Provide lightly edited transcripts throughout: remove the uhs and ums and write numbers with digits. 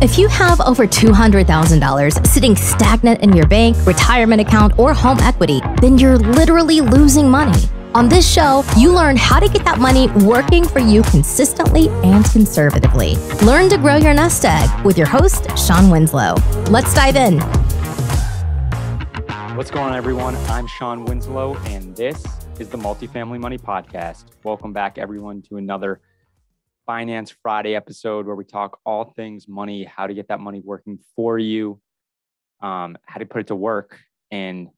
If you have over $200,000 sitting stagnant in your bank, retirement account, or home equity, then you're literally losing money. On this show, you learn how to get that money working for you consistently and conservatively. Learn to grow your nest egg with your host, Shawn Winslow. Let's dive in. What's going on, everyone? I'm Shawn Winslow, and this is the Multifamily Money Podcast. Welcome back, everyone, to another Finance Friday episode where we talk all things money, how to get that money working for you, how to put it to work, and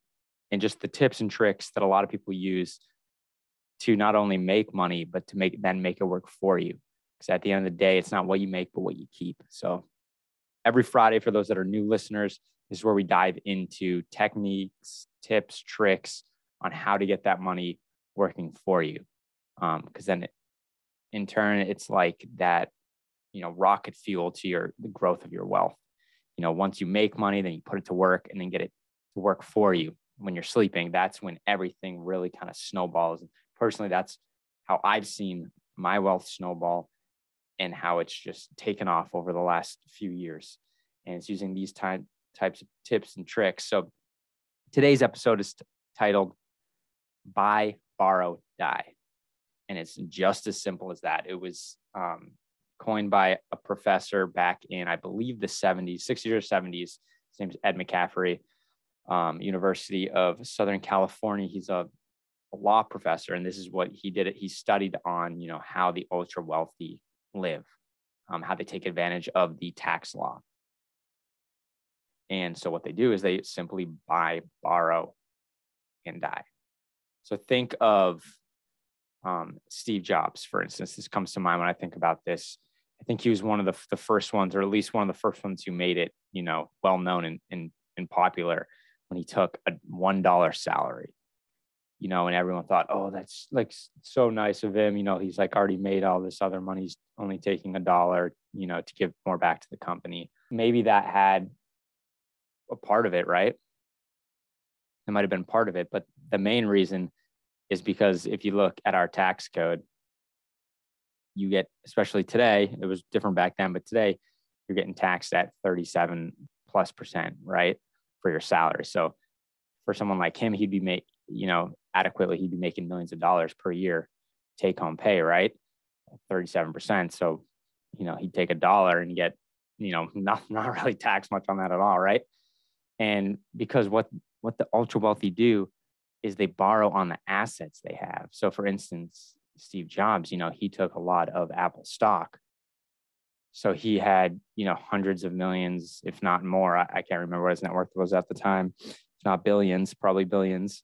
just the tips and tricks that a lot of people use to not only make money, but to make it work for you. Because at the end of the day, it's not what you make, but what you keep. So every Friday, for those that are new listeners, this is where we dive into techniques, tips, tricks on how to get that money working for you. Because then in turn, it's like that, rocket fuel to the growth of your wealth. Once you make money, then you put it to work and then get it to work for you. When you're sleeping, that's when everything really kind of snowballs. Personally, that's how I've seen my wealth snowball and how it's just taken off over the last few years. And it's using these types of tips and tricks. So today's episode is titled Buy, Borrow, Die. And it's just as simple as that. It was coined by a professor back in, I believe, the 60s or 70s. His name's Ed McCaffrey, University of Southern California. He's a law professor, and this is what he did. He studied on, how the ultra wealthy live, how they take advantage of the tax law. And so what they do is they simply buy, borrow, and die. So think of Steve Jobs, for instance. This comes to mind when I think about this. I think he was one of the first ones, or at least one of the first ones who made it, well known and popular when he took a $1 salary. And everyone thought, oh, that's like so nice of him. He's like already made all this other money. He's only taking $1, to give more back to the company. Maybe that had a part of it, right? It might have been part of it, but the main reason is because if you look at our tax code, you get, especially today, it was different back then, but today you're getting taxed at 37+%, right? For your salary. So for someone like him, he'd be adequately, he'd be making millions of dollars per year take home pay, right? 37%. So, he'd take $1 and get, not really tax much on that at all, right? And because what the ultra wealthy do is they borrow on the assets they have. So for instance, Steve Jobs, he took a lot of Apple stock. So he had, hundreds of millions, if not more. I can't remember what his net worth was at the time. If not billions, probably billions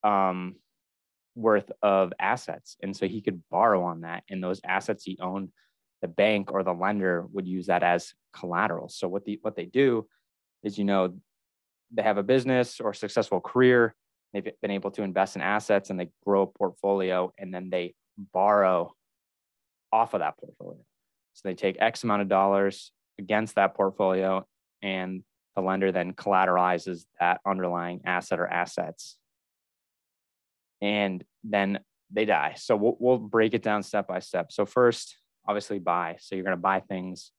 worth of assets. And so he could borrow on that. And those assets he owned, the bank or the lender would use that as collateral. So what they do is, they have a business or successful career. They've been able to invest in assets and they grow a portfolio, and then they borrow off of that portfolio. So they take X amount of dollars against that portfolio, and the lender then collateralizes that underlying asset or assets. And then they die. So we'll break it down step by step. So first, obviously buy. So you're going to buy things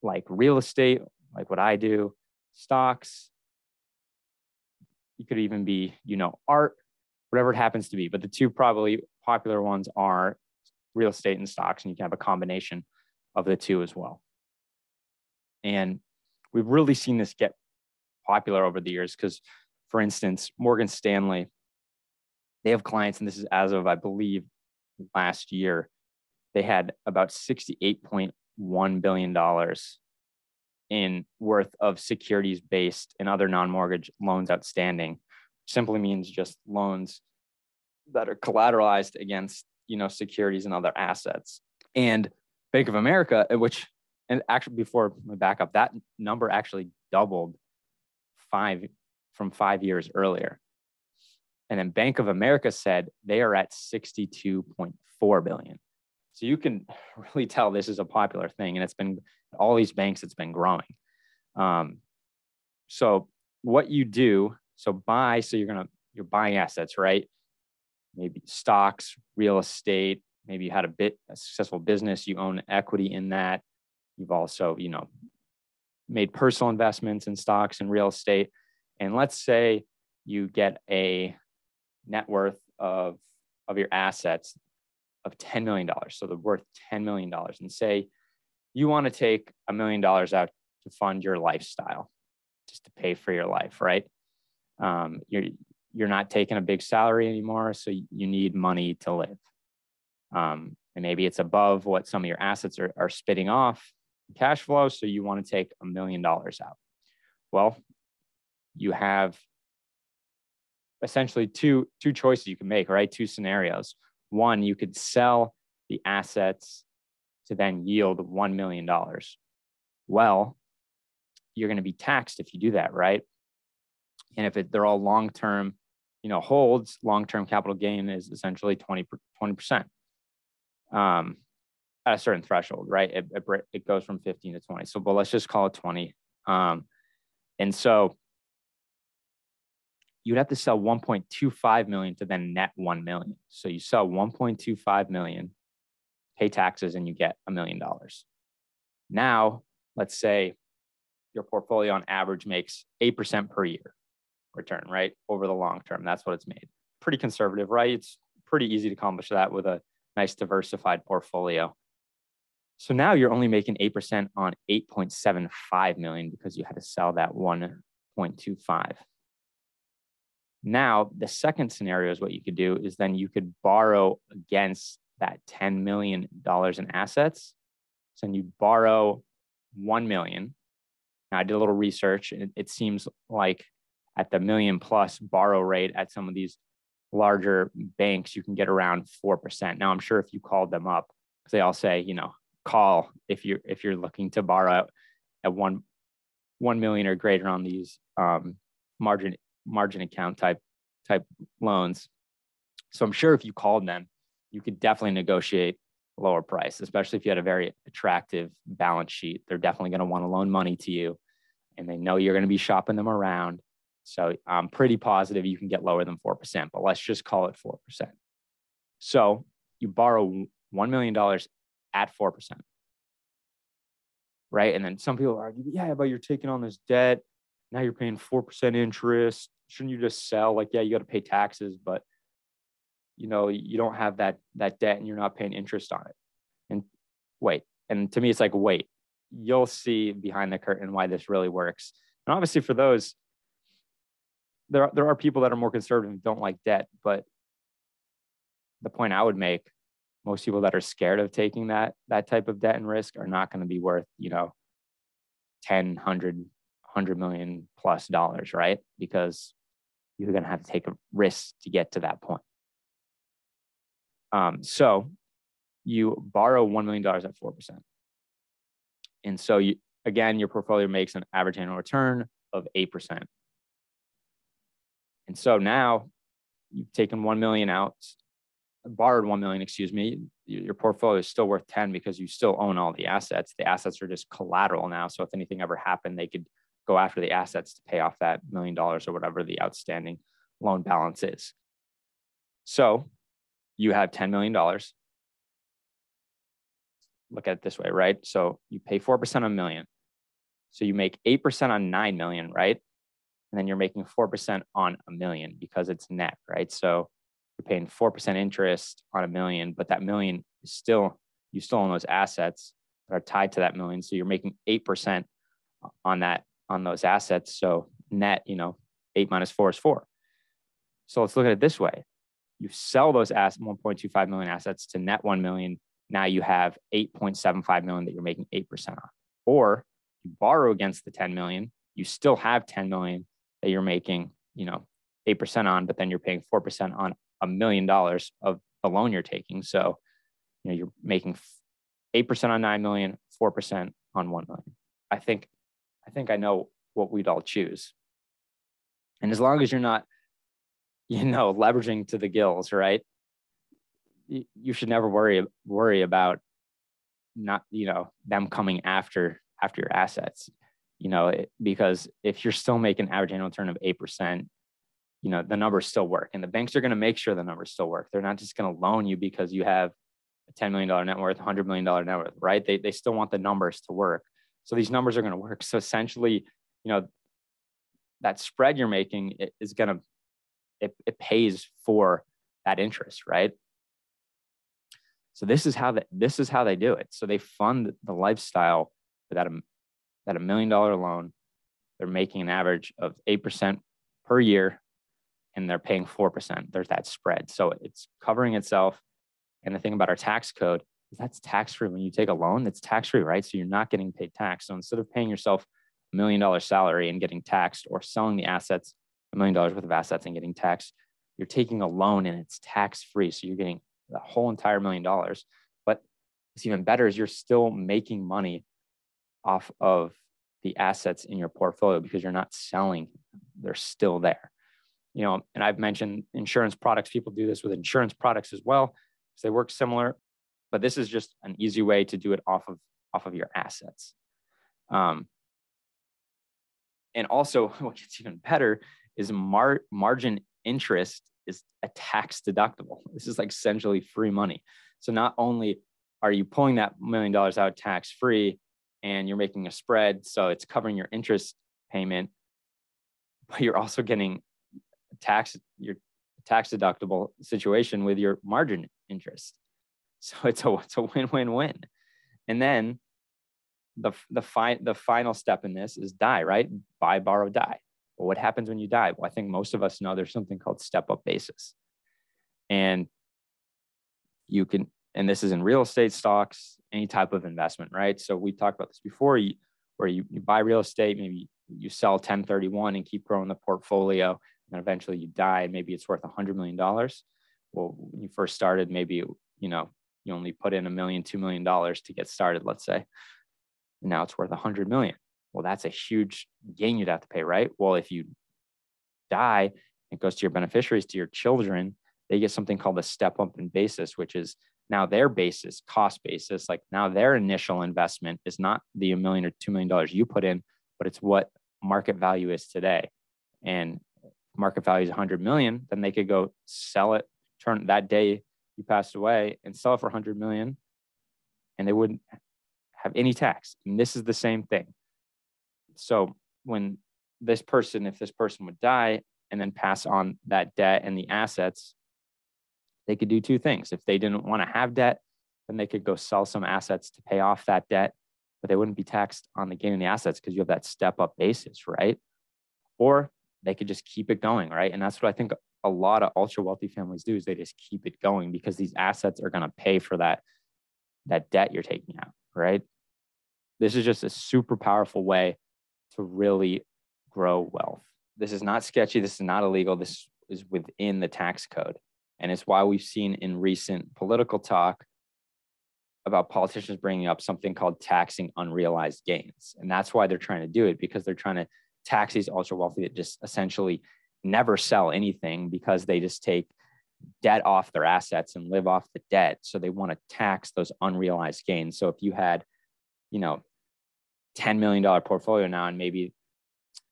like real estate, like what I do, stocks. You could even be, art, whatever it happens to be. But the two probably popular ones are real estate and stocks, and you can have a combination of the two as well. And we've really seen this get popular over the years because, for instance, Morgan Stanley, they have clients, and this is as of, I believe, last year, they had about $68.1 billion in worth of securities-based and other non-mortgage loans outstanding, which simply means just loans that are collateralized against, securities and other assets. And Bank of America, and actually before we back up, that number actually doubled from 5 years earlier. And then Bank of America said they are at $62.4 billion. So you can really tell this is a popular thing, and it's been all these banks, it's been growing. So what you do, buy, so you're buying assets, right? Maybe stocks, real estate, maybe you had a successful business, you own equity in that. You've also, made personal investments in stocks and real estate. And let's say you get a net worth of your assets of $10 million. So they're worth $10 million. And say you want to take $1 million out to fund your lifestyle, just to pay for your life, right? You're not taking a big salary anymore, so you need money to live. And maybe it's above what some of your assets are spitting off cash flow, so you want to take $1 million out. Well, you have essentially two choices you can make, right? Two scenarios. One, you could sell the assets to then yield $1 million. Well, you're going to be taxed if you do that, right? And if they're all long-term, holds, long-term capital gain is essentially 20%. At a certain threshold, right? It goes from 15 to 20. So, but let's just call it 20. And so you'd have to sell 1.25 million to then net 1 million. So you sell 1.25 million, pay taxes, and you get $1 million. Now, let's say your portfolio on average makes 8% per year return, right? Over the long term. That's what it's made. Pretty conservative, right? It's pretty easy to accomplish that with a nice diversified portfolio. So now you're only making 8% on 8.75 million because you had to sell that 1.25. Now, the second scenario is what you could do is then you could borrow against that $10 million in assets. So then you borrow 1 million. Now I did a little research and it seems like at the $1 million plus borrow rate at some of these larger banks, you can get around 4%. Now I'm sure if you called them up, because they all say, call if you're looking to borrow at 1 million or greater on these margin account type loans. So I'm sure if you called them, you could definitely negotiate a lower price, especially if you had a very attractive balance sheet. They're definitely going to want to loan money to you, and they know you're going to be shopping them around. So I'm pretty positive you can get lower than 4%, but let's just call it 4%. So you borrow $1 million at 4%, right? And then some people argue, yeah, but you're taking on this debt. Now you're paying 4% interest. Shouldn't you just sell? Like, yeah, you got to pay taxes, but you don't have that debt and you're not paying interest on it. And wait, and to me, it's like, wait, you'll see behind the curtain why this really works. And obviously for those, there are people that are more conservative and don't like debt, but the point I would make, most people that are scared of taking that type of debt and risk are not going to be worth, 10, 100 million plus dollars, right? Because you're going to have to take a risk to get to that point. So you borrow $1 million at 4%. And so your portfolio makes an average annual return of 8%. And so now you've taken 1 million out, borrowed 1 million, your portfolio is still worth 10 because you still own all the assets. The assets are just collateral now. So if anything ever happened, they could go after the assets to pay off that $1 million or whatever the outstanding loan balance is. So you have $10 million. Look at it this way, right? So you pay 4% on $1 million. So you make 8% on 9 million, right? And then you're making 4% on $1 million because it's net, right? So you're paying 4% interest on $1 million, but that $1 million is you still own those assets that are tied to that $1 million. So you're making 8% on those assets. So net, 8 minus 4 is 4. So let's look at it this way. You sell those 1.25 million assets to net 1 million. Now you have 8.75 million that you're making 8% on. Or you borrow against the 10 million, you still have 10 million that you're making, 8% on, but then you're paying 4% on $1 million of the loan you're taking. So, you're making 8% on 9 million, 4% on 1 million. I think I know what we'd all choose. And as long as you're not, leveraging to the gills, right? You should never worry about not, them coming after your assets, because if you're still making average annual return of 8%, the numbers still work, and the banks are going to make sure the numbers still work. They're not just going to loan you because you have a $10 million net worth, $100 million net worth, right? They still want the numbers to work. So these numbers are going to work. So essentially, that spread you're making is going to, it pays for that interest, right? So this is how they do it. So they fund the lifestyle with that $1 million loan. They're making an average of 8% per year, and they're paying 4%. There's that spread. So it's covering itself. And the thing about our tax code is that's tax-free. When you take a loan, it's tax-free, right? So you're not getting paid tax. So instead of paying yourself $1 million salary and getting taxed, or selling the assets, $1 million worth of assets and getting taxed, you're taking a loan and it's tax-free. So you're getting the whole entire $1 million. But what's even better is you're still making money off of the assets in your portfolio because you're not selling. They're still there. And I've mentioned insurance products. People do this with insurance products as well, because they work similar, but this is just an easy way to do it off of your assets. And also what gets even better is margin interest is a tax deductible. This is like essentially free money. So not only are you pulling that $1 million out tax free and you're making a spread, so it's covering your interest payment, but you're also getting your tax deductible situation with your margin interest. So it's a win-win-win. And then the final step in this is die, right? Buy, borrow, die. Well, what happens when you die? Well, I think most of us know there's something called step-up basis. And you can, and this is in real estate, stocks, any type of investment, right? So we talked about this before, where you buy real estate, maybe you sell 1031 and keep growing the portfolio, and eventually you die, and maybe it's worth $100 million. Well, when you first started, maybe, you only put in $1 million, $2 million to get started, let's say. And now it's worth $100 million. Well, that's a huge gain you'd have to pay, right? Well, if you die, it goes to your beneficiaries, to your children, they get something called a step up in basis, which is now their basis, cost basis. Like now their initial investment is not the $1 million or $2 million you put in, but it's what market value is today. And market value is 100 million, then they could go sell it, turn that day you passed away and sell it for 100 million, and they wouldn't have any tax. And this is the same thing. So when if this person would die and then pass on that debt and the assets, they could do two things. If they didn't want to have debt, then they could go sell some assets to pay off that debt, but they wouldn't be taxed on the gain in the assets because you have that step up basis, right? Or they could just keep it going, right? And that's what I think a lot of ultra wealthy families do, is they just keep it going because these assets are going to pay for that debt you're taking out, right? This is just a super powerful way to really grow wealth. This is not sketchy. This is not illegal. This is within the tax code. And it's why we've seen in recent political talk about politicians bringing up something called taxing unrealized gains. And that's why they're trying to do it, because they're trying to tax these ultra wealthy that just essentially never sell anything because they just take debt off their assets and live off the debt. So they want to tax those unrealized gains. So if you had, $10 million portfolio now, and maybe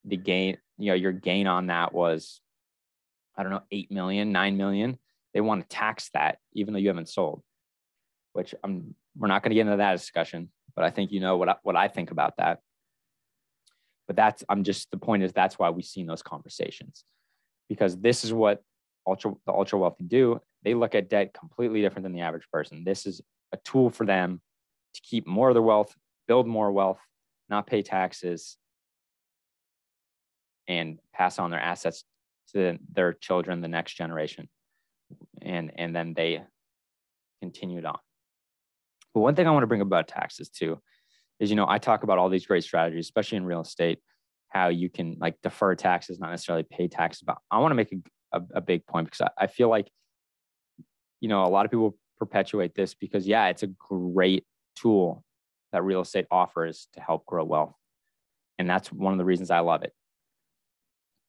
the gain, your gain on that was, 8 million, 9 million, they want to tax that even though you haven't sold, which we're not going to get into that discussion, but I think what I think about that. But the point is that's why we've seen those conversations, because this is what the ultra wealthy do. They look at debt completely different than the average person. This is a tool for them to keep more of their wealth, build more wealth, not pay taxes, and pass on their assets to their children, the next generation. And then they continued on. But one thing I want to bring up about taxes too is, I talk about all these great strategies, especially in real estate, how you can like defer taxes, not necessarily pay taxes. But I want to make a big point, because I feel like, a lot of people perpetuate this because, yeah, it's a great tool that real estate offers to help grow wealth. And that's one of the reasons I love it.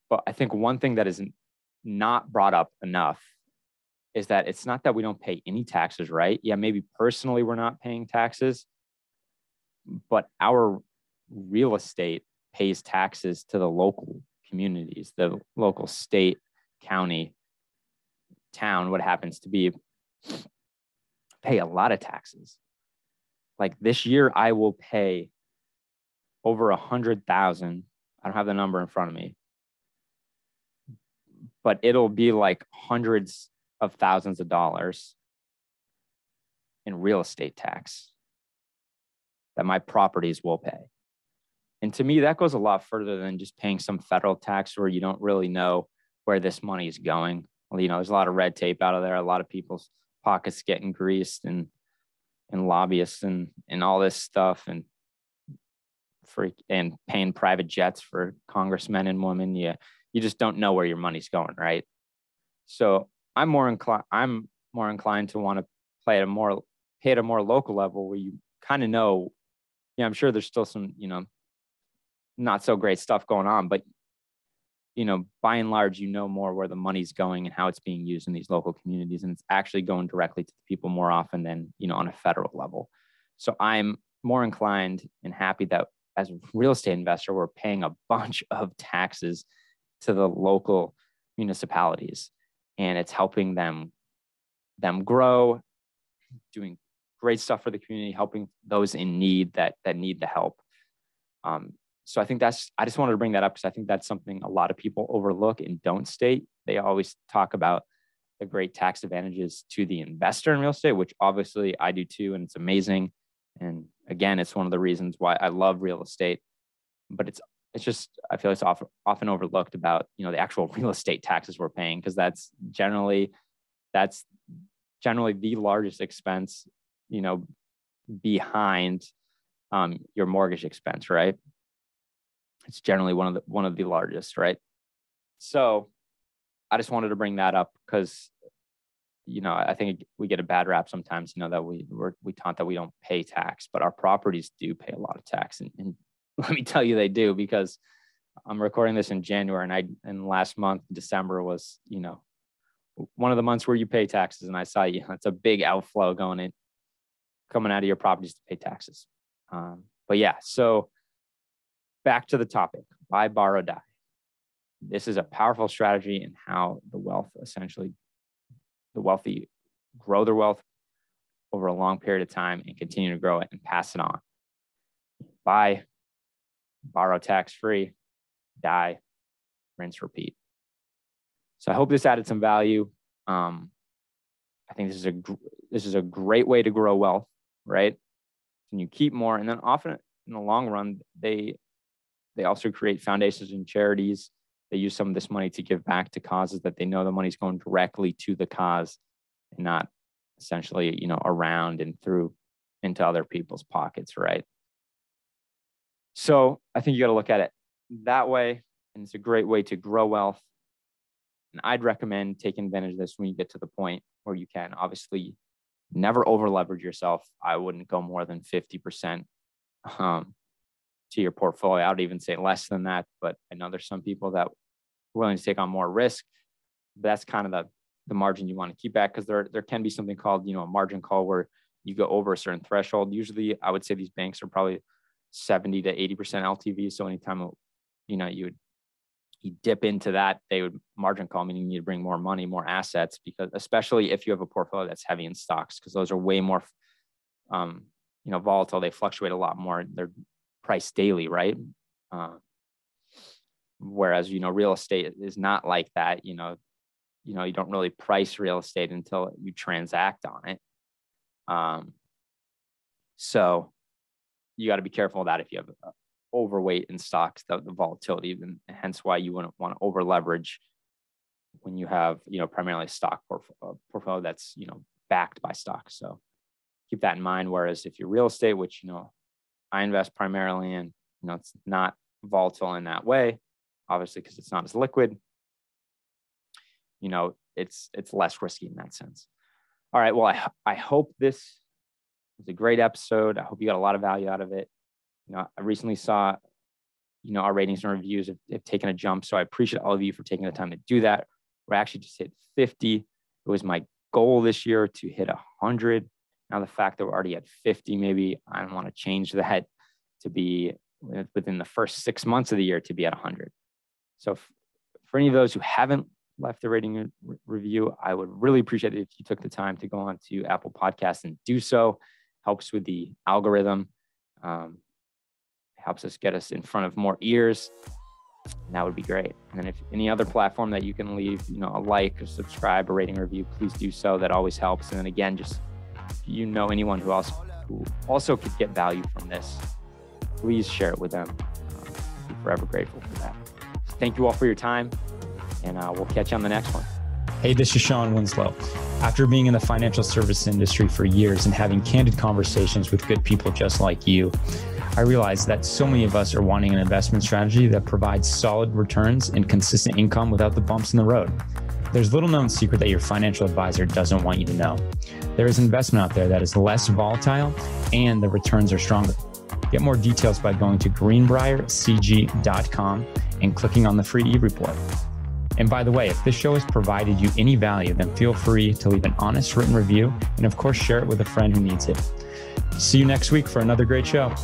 But I think one thing that is not brought up enough is that it's not that we don't pay any taxes, right? Yeah, maybe personally we're not paying taxes, but our real estate pays taxes to the local communities, the local state, county, town, what happens to be, pay a lot of taxes. Like this year, I will pay over 100,000. I don't have the number in front of me, but it'll be like hundreds of thousands of dollars in real estate tax that my properties will pay. And to me, that goes a lot further than just paying some federal tax where you don't really know where this money is going. Well, there's a lot of red tape out of there, a lot of people's pockets getting greased and lobbyists and all this stuff and paying private jets for congressmen and women. You just don't know where your money's going, right? So I'm more inclined to want to pay at a more local level where you kind of know. I'm sure there's still some not so great stuff going on, but by and large, more where the money's going and how it's being used in these local communities, and it's actually going directly to the people more often than on a federal level. So I'm more inclined and happy that as a real estate investor, we're paying a bunch of taxes to the local municipalities, and it's helping them grow, doing great stuff for the community, helping those in need that need the help. So I think I just wanted to bring that up because I think that's something a lot of people overlook and don't state. They always talk about the great tax advantages to the investor in real estate, which obviously I do too, and it's amazing. And again, it's one of the reasons why I love real estate. But it's just, I feel it's often overlooked about the actual real estate taxes we're paying, because that's generally the largest expense behind your mortgage expense, right? It's generally one of the largest, right? So I just wanted to bring that up because, I think we get a bad rap sometimes, that we taunt that we don't pay tax, but our properties do pay a lot of tax. And let me tell you, they do, because I'm recording this in January, and last month, December was, one of the months where you pay taxes. And I saw, it's a big outflow coming out of your properties to pay taxes. But yeah, so back to the topic, buy, borrow, die. This is a powerful strategy in how the wealthy grow their wealth over a long period of time and continue to grow it and pass it on. Buy, borrow tax-free, die, rinse, repeat. So I hope this added some value. I think this is a great way to grow wealth, right? And you keep more, and then often in the long run, they also create foundations and charities. They use some of this money to give back to causes that they know the money's going directly to the cause and not essentially, around and through into other people's pockets, right? So I think you got to look at it that way. And it's a great way to grow wealth. And I'd recommend taking advantage of this when you get to the point where you can. Obviously, never over leverage yourself. I wouldn't go more than 50% to your portfolio. I would even say less than that, but I know there's some people that are willing to take on more risk. That's kind of the margin you want to keep at, because there can be something called, a margin call where you go over a certain threshold. Usually I would say these banks are probably 70 to 80% LTV. So anytime, you dip into that, they would margin call, meaning you need to bring more money, more assets, because especially if you have a portfolio that's heavy in stocks, because those are way more, volatile. They fluctuate a lot more. They're priced daily, right? Whereas, real estate is not like that. You don't really price real estate until you transact on it. So you got to be careful of that if you have overweight in stocks, the volatility, and hence why you wouldn't want to over leverage when you have, primarily stock portfolio that's, backed by stocks. So keep that in mind. Whereas if you're real estate, which, I invest primarily in, it's not volatile in that way, obviously, because it's not as liquid, it's less risky in that sense. All right. Well, I hope this was a great episode. I hope you got a lot of value out of it. I recently saw, our ratings and reviews have taken a jump. So I appreciate all of you for taking the time to do that. We're actually just hit 50. It was my goal this year to hit 100. Now, the fact that we're already at 50, maybe I don't want to change that to be within the first 6 months of the year to be at 100. So for any of those who haven't left a rating review. I would really appreciate it if you took the time to go on to Apple Podcasts and do so. Helps with the algorithm. Helps us get us in front of more ears. And that would be great. And then if any other platform that you can leave, a like or subscribe or rating review, please do so. That always helps. And then again, just if anyone who also could get value from this, please share it with them. I'll be forever grateful for that. So thank you all for your time, and we'll catch you on the next one. Hey, this is Shawn Winslow. After being in the financial service industry for years and having candid conversations with good people just like you, I realized that so many of us are wanting an investment strategy that provides solid returns and consistent income without the bumps in the road. There's little known secret that your financial advisor doesn't want you to know. There is investment out there that is less volatile and the returns are stronger. Get more details by going to greenbriercg.com and clicking on the free e-report. And by the way, if this show has provided you any value, then feel free to leave an honest written review and of course share it with a friend who needs it. See you next week for another great show.